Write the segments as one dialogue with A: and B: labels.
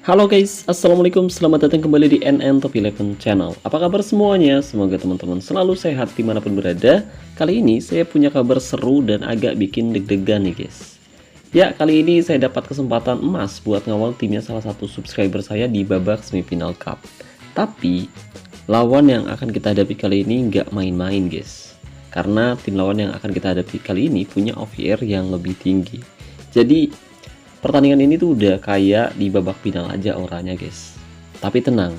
A: Halo guys, assalamualaikum, selamat datang kembali di NN Top 11 Channel. Apa kabar semuanya? Semoga teman-teman selalu sehat dimanapun berada. Kali ini saya punya kabar seru dan agak bikin deg-degan nih guys. Ya, kali ini saya dapat kesempatan emas buat ngawal timnya salah satu subscriber saya di babak semifinal cup. Tapi, lawan yang akan kita hadapi kali ini nggak main-main guys. Karena tim lawan yang akan kita hadapi kali ini punya OVR yang lebih tinggi. Jadi, pertandingan ini tuh udah kayak di babak final aja orangnya guys. Tapi tenang,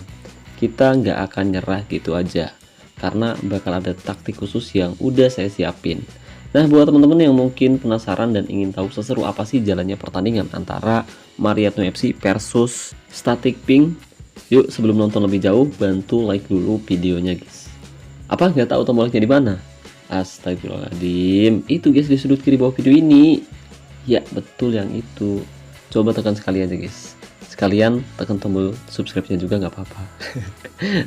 A: kita nggak akan nyerah gitu aja. Karena bakal ada taktik khusus yang udah saya siapin. Nah, buat teman-teman yang mungkin penasaran dan ingin tahu seseru apa sih jalannya pertandingan antara Mariatno FC versus Static Pink, yuk sebelum nonton lebih jauh, bantu like dulu videonya guys. Apa nggak tahu tombol like-nya di mana? Astagfirullahaladzim, itu guys di sudut kiri bawah video ini. Ya betul yang itu. Coba tekan sekali aja guys. Sekalian tekan tombol subscribe-nya juga nggak apa-apa.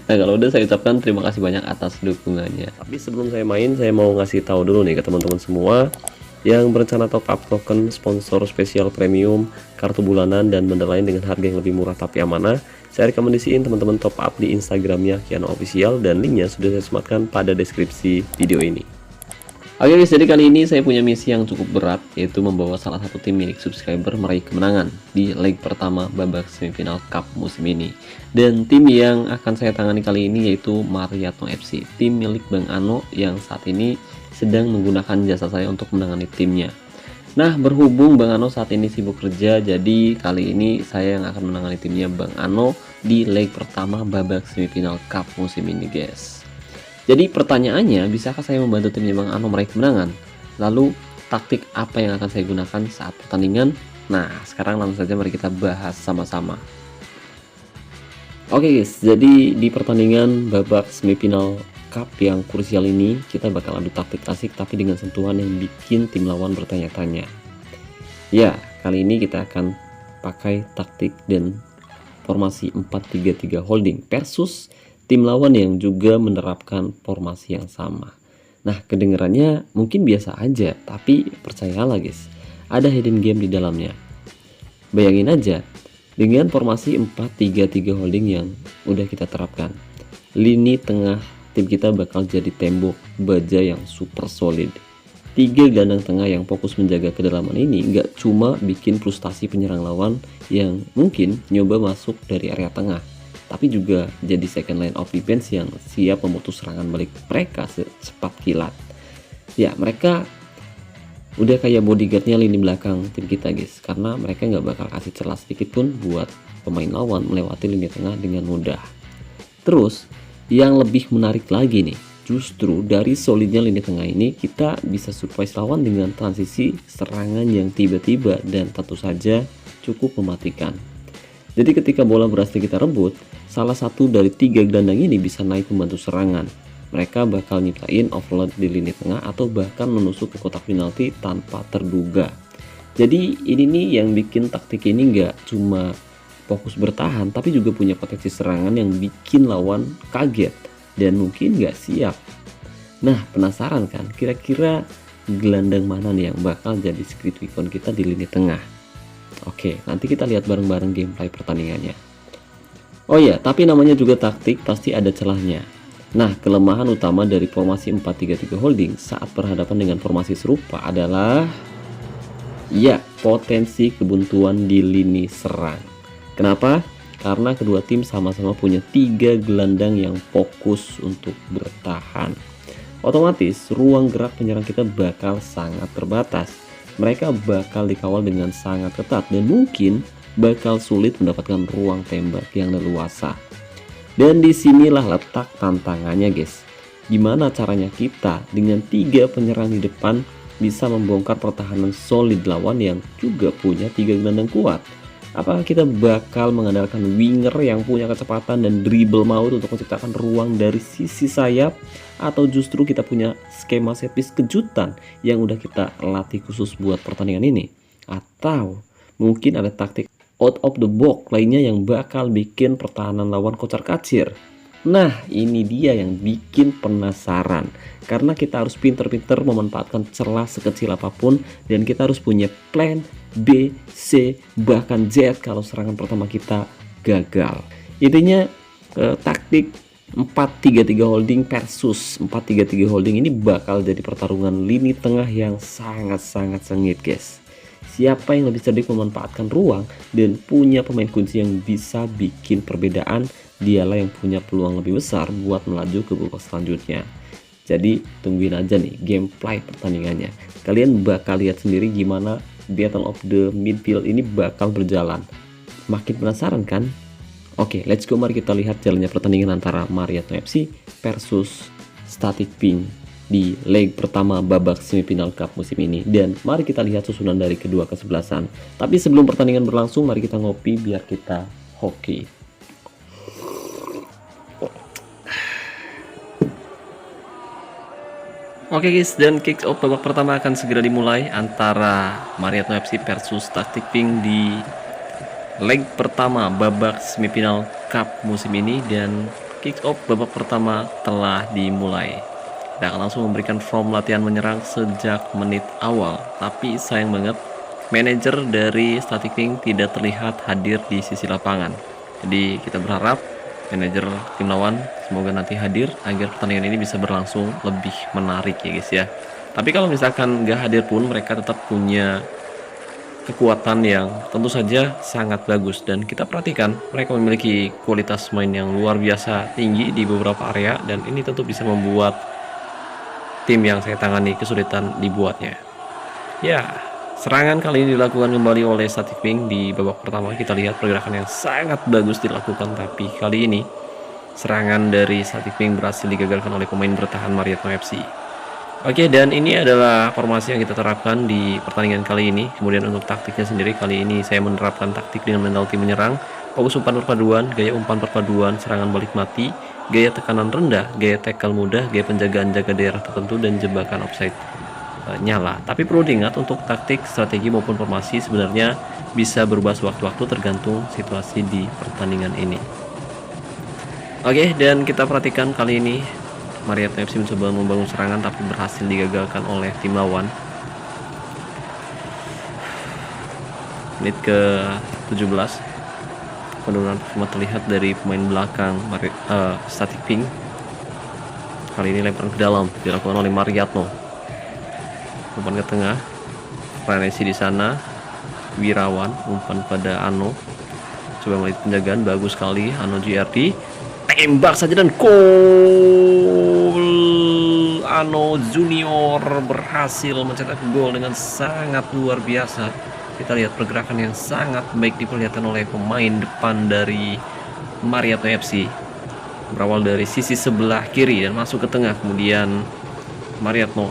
A: Nah kalau udah, saya ucapkan terima kasih banyak atas dukungannya. Tapi sebelum saya main, saya mau ngasih tahu dulu nih ke teman-teman semua yang berencana top up token sponsor spesial premium, kartu bulanan, dan benda lain dengan harga yang lebih murah tapi amanah. Saya rekomendasiin teman-teman top up di Instagramnya Kiano Official, dan linknya sudah saya sematkan pada deskripsi video ini. Oke guys, jadi kali ini saya punya misi yang cukup berat, yaitu membawa salah satu tim milik subscriber meraih kemenangan di leg pertama babak semifinal cup musim ini. Dan tim yang akan saya tangani kali ini yaitu Mariatno FC, tim milik Bang Ano yang saat ini sedang menggunakan jasa saya untuk menangani timnya. Nah, berhubung Bang Ano saat ini sibuk kerja, jadi kali ini saya yang akan menangani timnya Bang Ano di leg pertama babak semifinal cup musim ini guys. Jadi pertanyaannya, bisakah saya membantu timnya Bang Ano meraih kemenangan? Lalu taktik apa yang akan saya gunakan saat pertandingan? Nah, sekarang langsung saja mari kita bahas sama-sama. Oke guys, jadi di pertandingan babak semifinal cup yang krusial ini, kita bakal adu taktik klasik tapi dengan sentuhan yang bikin tim lawan bertanya-tanya. Ya, kali ini kita akan pakai taktik dan formasi 4-3-3 holding versus tim lawan yang juga menerapkan formasi yang sama. Nah, kedengarannya mungkin biasa aja, tapi percayalah guys, ada hidden game di dalamnya. Bayangin aja, dengan formasi 4-3-3 holding yang udah kita terapkan, lini tengah tim kita bakal jadi tembok baja yang super solid. 3 gelandang tengah yang fokus menjaga kedalaman ini nggak cuma bikin frustasi penyerang lawan yang mungkin nyoba masuk dari area tengah, tapi juga jadi second line of defense yang siap memutus serangan balik mereka secepat kilat. Ya, mereka udah kayak bodyguardnya lini belakang tim kita guys, karena mereka nggak bakal kasih celah sedikit pun buat pemain lawan melewati lini tengah dengan mudah. Terus yang lebih menarik lagi nih, justru dari solidnya lini tengah ini kita bisa surprise lawan dengan transisi serangan yang tiba-tiba dan tentu saja cukup mematikan. Jadi ketika bola berhasil kita rebut, salah satu dari 3 gelandang ini bisa naik membantu serangan. Mereka bakal nyiptain overload di lini tengah atau bahkan menusuk ke kotak penalti tanpa terduga. Jadi ini nih yang bikin taktik ini nggak cuma fokus bertahan, tapi juga punya potensi serangan yang bikin lawan kaget dan mungkin nggak siap. Nah, penasaran kan kira-kira gelandang mana nih yang bakal jadi secret weapon kita di lini tengah? Oke, nanti kita lihat bareng-bareng gameplay pertandingannya. Oh ya, tapi namanya juga taktik, pasti ada celahnya. Nah, kelemahan utama dari formasi 4-3-3 holding saat berhadapan dengan formasi serupa adalah ya, potensi kebuntuan di lini serang. Kenapa? Karena kedua tim sama-sama punya 3 gelandang yang fokus untuk bertahan. Otomatis, ruang gerak penyerang kita bakal sangat terbatas. Mereka bakal dikawal dengan sangat ketat dan mungkin bakal sulit mendapatkan ruang tembak yang leluasa. Dan disinilah letak tantangannya guys. Gimana caranya kita dengan 3 penyerang di depan bisa membongkar pertahanan solid lawan yang juga punya 3 gelandang kuat? Apakah kita bakal mengandalkan winger yang punya kecepatan dan dribble maut untuk menciptakan ruang dari sisi sayap, atau justru kita punya skema set piece kejutan yang udah kita latih khusus buat pertandingan ini? Atau mungkin ada taktik out of the box lainnya yang bakal bikin pertahanan lawan kocar-kacir? Nah, ini dia yang bikin penasaran, karena kita harus pinter-pinter memanfaatkan celah sekecil apapun, dan kita harus punya plan B, C, bahkan Z kalau serangan pertama kita gagal. Intinya taktik 4-3-3 holding versus 4-3-3 holding ini bakal jadi pertarungan lini tengah yang sangat-sangat sengit, guys. Siapa yang lebih cerdik memanfaatkan ruang dan punya pemain kunci yang bisa bikin perbedaan, dialah yang punya peluang lebih besar buat melaju ke babak selanjutnya. Jadi tungguin aja nih gameplay pertandingannya. Kalian bakal lihat sendiri gimana Battle of the Midfield ini bakal berjalan. Makin penasaran kan? Oke, let's go, mari kita lihat jalannya pertandingan antara Mariatno FC versus Static Pink di leg pertama babak semifinal Cup musim ini. Dan mari kita lihat susunan dari kedua kesebelasan. Tapi sebelum pertandingan berlangsung, mari kita ngopi biar kita hoki. Oke guys, dan kick off babak pertama akan segera dimulai antara Mariatno FC versus Static Pink di leg pertama babak semifinal Cup musim ini. Dan kick off babak pertama telah dimulai. Kita akan langsung memberikan form latihan menyerang sejak menit awal. Tapi sayang banget manajer dari Static Pink tidak terlihat hadir di sisi lapangan. Jadi kita berharap manajer tim lawan semoga nanti hadir agar pertandingan ini bisa berlangsung lebih menarik ya guys ya. Tapi kalau misalkan nggak hadir pun mereka tetap punya kekuatan yang tentu saja sangat bagus, dan kita perhatikan mereka memiliki kualitas main yang luar biasa tinggi di beberapa area, dan ini tentu bisa membuat tim yang saya tangani kesulitan dibuatnya. Ya, serangan kali ini dilakukan kembali oleh Static Pink di babak pertama. Kita lihat pergerakan yang sangat bagus dilakukan, tapi kali ini serangan dari Static Pink berhasil digagalkan oleh pemain bertahan Mariatno FC. Oke, dan ini adalah formasi yang kita terapkan di pertandingan kali ini. Kemudian untuk taktiknya sendiri, kali ini saya menerapkan taktik dengan mentality menyerang, fokus umpan perpaduan, gaya umpan perpaduan, serangan balik mati, gaya tekanan rendah, gaya tackle mudah, gaya penjagaan jaga daerah tertentu, dan jebakan offside nyala. Tapi perlu diingat untuk taktik, strategi maupun formasi sebenarnya bisa berubah sewaktu-waktu tergantung situasi di pertandingan ini. Oke, dan kita perhatikan kali ini Mariatno FC mencoba membangun serangan tapi berhasil digagalkan oleh tim lawan. Menit ke 17, penurunan performa terlihat dari pemain belakang Static Pink. Kali ini lemparan ke dalam dilakukan oleh Mariatno. Umpan ke tengah, Ranesi di sana, Wirawan, umpan pada Ano. Coba melihat penjagaan, bagus sekali Ano GRD. Tembak saja dan gol. Ano Junior berhasil mencetak gol dengan sangat luar biasa. Kita lihat pergerakan yang sangat baik diperlihatkan oleh pemain depan dari Mariatno FC. Berawal dari sisi sebelah kiri dan masuk ke tengah, kemudian Mariatno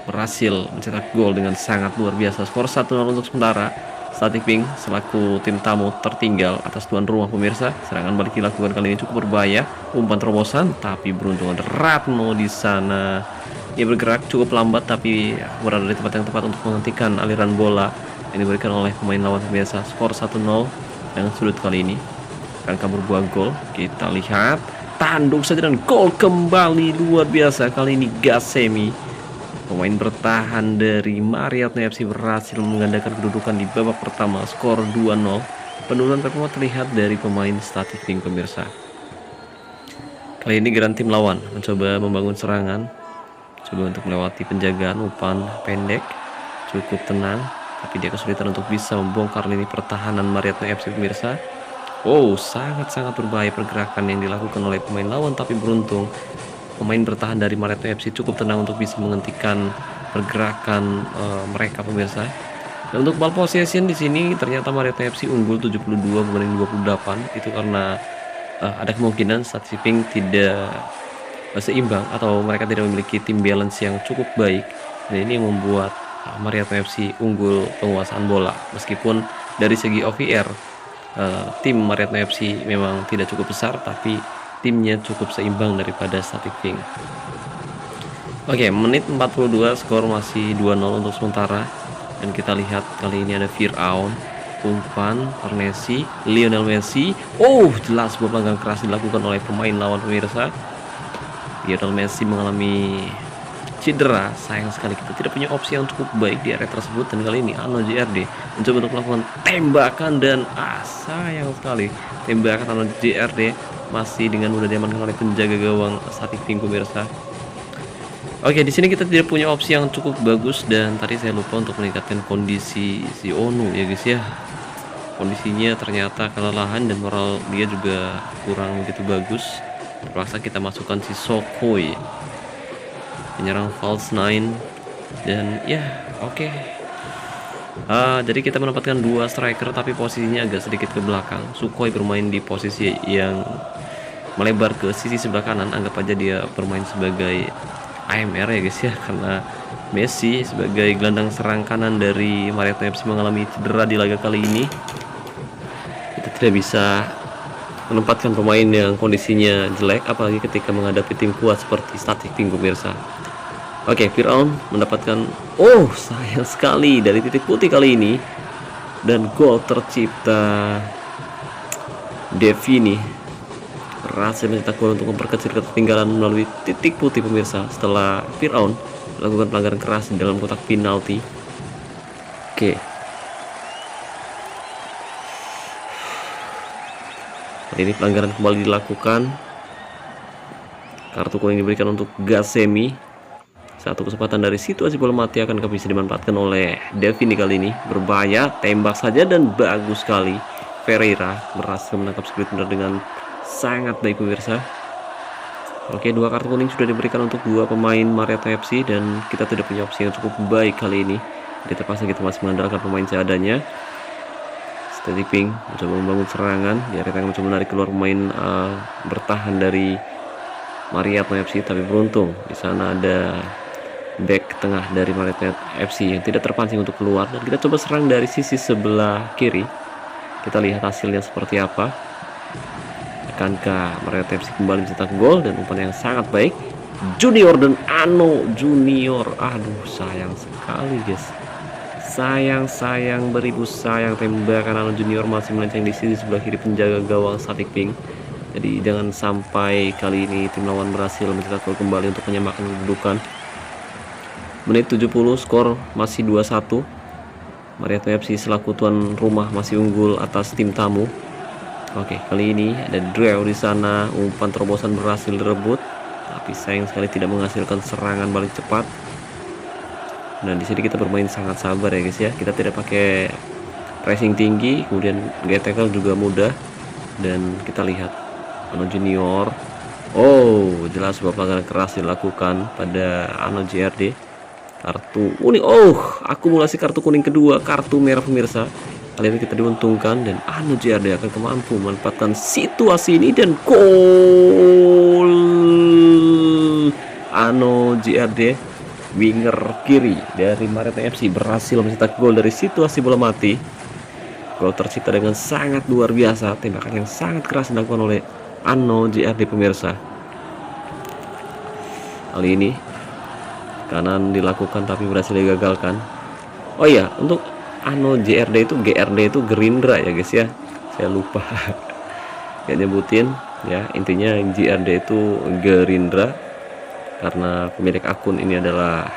A: berhasil mencetak gol dengan sangat luar biasa. Skor 1-0 untuk sementara. Static Pink selaku tim tamu tertinggal atas tuan rumah pemirsa. Serangan balik dilakukan kali ini cukup berbahaya. Umpan terobosan tapi beruntung ada Ratno di sana. Ia bergerak cukup lambat tapi berada di tempat yang tepat untuk menghentikan aliran bola yang diberikan oleh pemain lawan pemirsa. Skor 1-0 dengan sudut kali ini akan kabur buah gol. Kita lihat tanduk saja dan gol kembali luar biasa. Kali ini Gasemi, pemain bertahan dari Mariatno FC, berhasil menggandakan kedudukan di babak pertama. Skor 2-0. Penurunan performa terlihat dari pemain Static Pink pemirsa. Kali ini geran tim lawan mencoba membangun serangan, coba untuk melewati penjagaan, umpan pendek cukup tenang, tapi dia kesulitan untuk bisa membongkar lini pertahanan Mariatno FC pemirsa. Oh, sangat-sangat berbahaya pergerakan yang dilakukan oleh pemain lawan, tapi beruntung pemain bertahan dari Mariatno FC cukup tenang untuk bisa menghentikan pergerakan mereka pemirsa. Dan untuk ball possession di sini ternyata Mariatno FC unggul 72 berbanding 28. Itu karena ada kemungkinan Static Pink tidak seimbang atau mereka tidak memiliki tim balance yang cukup baik. Dan ini yang membuat Mariatno FC unggul penguasaan bola. Meskipun dari segi OVR tim Mariatno FC memang tidak cukup besar, tapi timnya cukup seimbang daripada Static Pink. Oke, menit 42, skor masih 2-0 untuk sementara. Dan kita lihat kali ini ada Firaun, umpan Ranesi, Lionel Messi. Oh, jelas sebuah pelanggaran keras dilakukan oleh pemain lawan pemirsa. Lionel Messi mengalami cedera. Sayang sekali kita tidak punya opsi yang cukup baik di area tersebut, dan kali ini Ano JRD mencoba untuk melakukan tembakan dan sayang sekali tembakan Ano JRD masih dengan mudah diamankan oleh penjaga gawang Static Pink pemirsa. Oke, di sini kita tidak punya opsi yang cukup bagus, dan tadi saya lupa untuk meningkatkan kondisi si Onu ya guys ya. Kondisinya ternyata kelelahan dan moral dia juga kurang begitu bagus. Terpaksa kita masukkan si Sokoi, penyerang false 9, dan ya oke. Jadi kita menempatkan 2 striker tapi posisinya agak sedikit ke belakang. Sukhoi bermain di posisi yang melebar ke sisi sebelah kanan. Anggap aja dia bermain sebagai AMR ya guys ya, karena Messi sebagai gelandang serang kanan dari Marietta FC mengalami cedera di laga kali ini. Kita tidak bisa menempatkan pemain yang kondisinya jelek, apalagi ketika menghadapi tim kuat seperti Static Pink pemirsa. Oke, Firaun mendapatkan sayang sekali dari titik putih kali ini, dan gol tercipta. Devi nih berhasil mencetak gol untuk memperkecil ketertinggalan melalui titik putih pemirsa, setelah Firaun melakukan pelanggaran keras di dalam kotak penalti. Oke, ini pelanggaran kembali dilakukan. Kartu kuning diberikan untuk Gasemi. Satu kesempatan dari situasi bola mati akan bisa dimanfaatkan oleh Devini kali ini. Berbahaya, tembak saja dan bagus sekali. Ferreira berhasil menangkap Squid benar dengan sangat baik pemirsa. Oke, 2 kartu kuning sudah diberikan untuk 2 pemain Marietta FC, dan kita tidak punya opsi yang cukup baik kali ini. Jadi terpaksa kita masih mengandalkan pemain seadanya. Static Pink mencoba membangun serangan, di area tengah mencoba menarik keluar pemain bertahan dari Marietta FC, tapi beruntung di sana ada back tengah dari Marietta FC yang tidak terpancing untuk keluar, dan kita coba serang dari sisi sebelah kiri. Kita lihat hasilnya seperti apa. Akankah Marietta FC kembali mencetak gol, dan umpan yang sangat baik Junior dan Ano Junior. Aduh, sayang sekali guys, sayang beribu sayang, tembakan Ano Junior masih melenceng di sisi sebelah kiri penjaga gawang Static Pink. Jadi jangan sampai kali ini tim lawan berhasil mencetak gol kembali untuk menyamakan kedudukan. Menit 70, skor masih 2-1. Marietta FC selaku tuan rumah masih unggul atas tim tamu. Oke, kali ini ada Drew di sana, umpan terobosan berhasil direbut, tapi sayang sekali tidak menghasilkan serangan balik cepat. Dan di sini kita bermain sangat sabar ya guys ya. Kita tidak pakai pressing tinggi, kemudian get tackle juga mudah, dan kita lihat Ano Junior. Jelas sebuah pelanggaran keras dilakukan pada Ano JRD. Kartu kuning. Akumulasi kartu kuning kedua, kartu merah pemirsa. Kali ini kita diuntungkan, dan Ano JRD akan mampu memanfaatkan situasi ini, dan gol. Ano JRD, winger kiri dari Marietta FC, berhasil mencetak gol dari situasi bola mati. Gol tercipta dengan sangat luar biasa, tembakan yang sangat keras dilakukan oleh Ano JRD pemirsa. Kali ini kanan dilakukan tapi berhasil digagalkan. Untuk Ano JRD itu GRD itu Gerindra ya guys ya, saya lupa gak nyebutin ya. Intinya JRD itu Gerindra karena pemilik akun ini adalah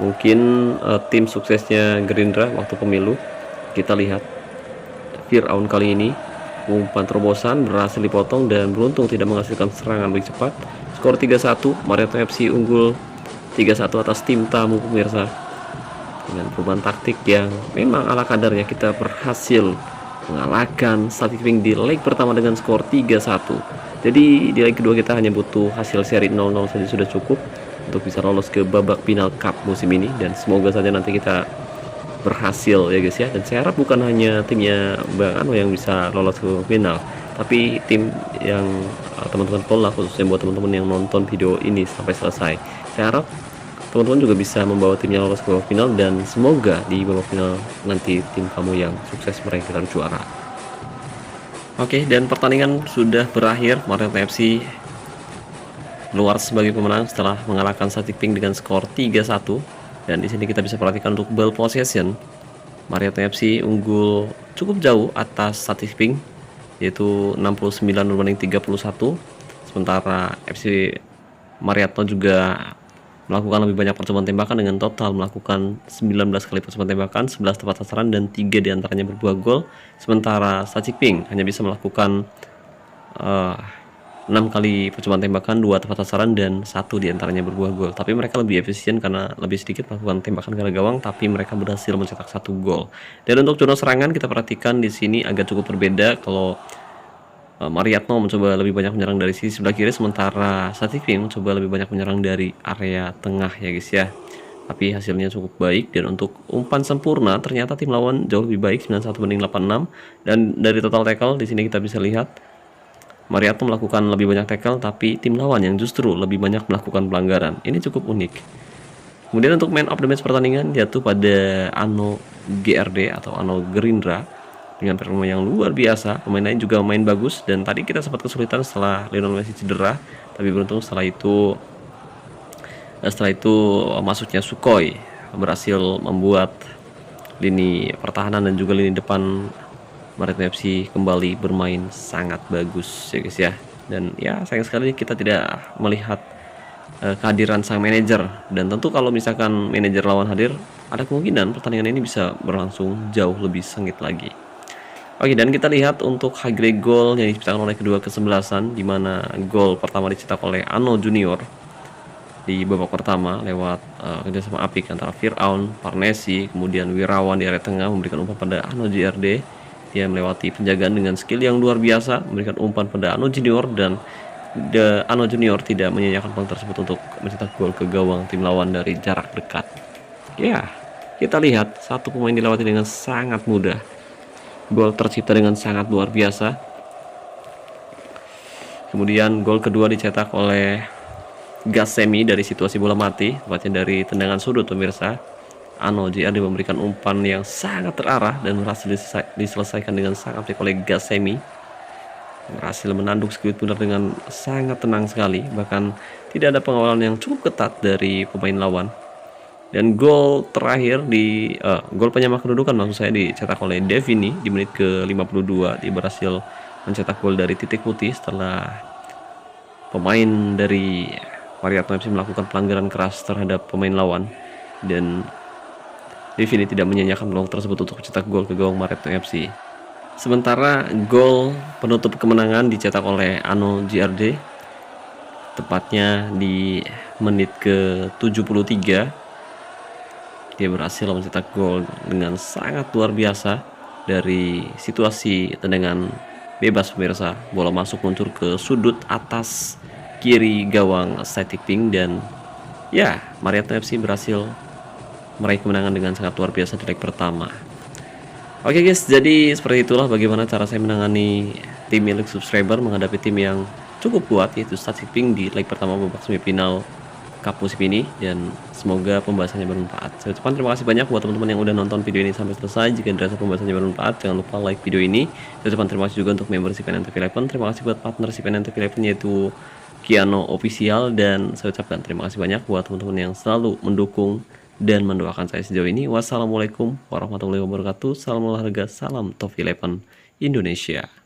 A: mungkin tim suksesnya Gerindra waktu pemilu. Kita lihat Firaun kali ini, umpan terobosan berhasil dipotong dan beruntung tidak menghasilkan serangan lebih cepat. Skor 3-1, Marietta FC unggul 3-1 atas tim tamu pemirsa. Dengan perubahan taktik yang memang ala kadarnya, kita berhasil mengalahkan Static Pink di leg pertama dengan skor 3-1. Jadi di leg kedua kita hanya butuh hasil seri 0-0 saja sudah cukup untuk bisa lolos ke babak final cup musim ini, dan semoga saja nanti kita berhasil ya guys ya. Dan saya harap bukan hanya timnya Bang Ano yang bisa lolos ke final, tapi tim yang teman-teman pola, khususnya buat teman-teman yang nonton video ini sampai selesai. Saya harap teman-teman juga bisa membawa timnya lolos ke babak final, dan semoga di babak final nanti tim kamu yang sukses meraih gelar juara. Oke, dan pertandingan sudah berakhir. Marietta FC keluar sebagai pemenang setelah mengalahkan Static Pink dengan skor 3-1. Dan di sini kita bisa perhatikan untuk ball possession, Marietta FC unggul cukup jauh atas Static Pink, yaitu 69 berbanding 31. Sementara FC Marietta juga melakukan lebih banyak percobaan tembakan dengan total melakukan 19 kali percobaan tembakan, 11 tepat sasaran dan 3 diantaranya berbuah gol. Sementara Sa Chikping hanya bisa melakukan 6 kali percobaan tembakan, 2 tepat sasaran dan 1 diantaranya berbuah gol. Tapi mereka lebih efisien karena lebih sedikit melakukan tembakan ke arah gawang, tapi mereka berhasil mencetak 1 gol. Dan untuk zona serangan kita perhatikan di sini agak cukup berbeda. Kalau Mariatno mencoba lebih banyak menyerang dari sisi sebelah kiri, sementara Sa Chikping mencoba lebih banyak menyerang dari area tengah ya guys ya. Tapi hasilnya cukup baik, dan untuk umpan sempurna ternyata tim lawan jauh lebih baik, 91-86. Dan dari total tackle di sini kita bisa lihat Mariatno melakukan lebih banyak tackle, tapi tim lawan yang justru lebih banyak melakukan pelanggaran. Ini cukup unik. Kemudian untuk man of the match pertandingan jatuh pada Ano GRD atau Ano Gerindra dengan performa yang luar biasa. Pemain lain juga main bagus, dan tadi kita sempat kesulitan setelah Lionel Messi cedera, tapi beruntung setelah itu masuknya Sukhoi berhasil membuat lini pertahanan dan juga lini depan Maritim FC kembali bermain sangat bagus ya guys ya. Dan ya sayang sekali kita tidak melihat kehadiran sang manajer, dan tentu kalau misalkan manajer lawan hadir, ada kemungkinan pertandingan ini bisa berlangsung jauh lebih sengit lagi. Oke, dan kita lihat untuk high goal yang diciptakan oleh kedua kesebelasan, di mana gol pertama dicetak oleh Ano Junior di babak pertama lewat kerjasama apik antara Firaun, Parnesi, kemudian Wirawan di area tengah memberikan umpan pada Ano JRD. Dia melewati penjagaan dengan skill yang luar biasa, memberikan umpan pada Ano Junior, dan Ano Junior tidak menyanyiakan peluang tersebut untuk mencetak gol ke gawang tim lawan dari jarak dekat. Ya, kita lihat satu pemain dilewati dengan sangat mudah. Gol tercipta dengan sangat luar biasa. Kemudian gol kedua dicetak oleh Gassemi dari situasi bola mati, tepatnya dari tendangan sudut pemirsa. Ano JRD memberikan umpan yang sangat terarah dan berhasil diselesaikan dengan sangat baik oleh Gassemi. Berhasil menanduk skuad benar dengan sangat tenang sekali, bahkan tidak ada pengawalan yang cukup ketat dari pemain lawan. Dan gol terakhir gol penyama kedudukan maksud saya dicetak oleh Devini di menit ke-52. Dia berhasil mencetak gol dari titik putih setelah pemain dari Mariatno FC melakukan pelanggaran keras terhadap pemain lawan, dan Devini tidak menyanyiakan peluang tersebut untuk mencetak gol ke gawang Mariatno FC. Sementara gol penutup kemenangan dicetak oleh Ano JRD tepatnya di menit ke-73. Dia berhasil mencetak gol dengan sangat luar biasa dari situasi tendangan bebas pemirsa. Bola masuk muncul ke sudut atas kiri gawang Sa Chikping, dan ya, Mariatno FC berhasil meraih kemenangan dengan sangat luar biasa di leg pertama. Oke guys, jadi seperti itulah bagaimana cara saya menangani tim milik subscriber menghadapi tim yang cukup kuat, yaitu Sa Chikping di leg pertama babak semifinal Cup musim ini, dan semoga pembahasannya bermanfaat. Saya ucapkan terima kasih banyak buat teman-teman yang udah nonton video ini sampai selesai. Jika dirasa pembahasannya bermanfaat, jangan lupa like video ini. Saya ucapkan terima kasih juga untuk member CPN TV Eleven. Terima kasih buat partner CPN TV Eleven yaitu Kiano Official, dan saya ucapkan terima kasih banyak buat teman-teman yang selalu mendukung dan mendoakan saya sejauh ini. Wassalamualaikum warahmatullahi wabarakatuh. Salam olahraga, salam Top 11 Indonesia.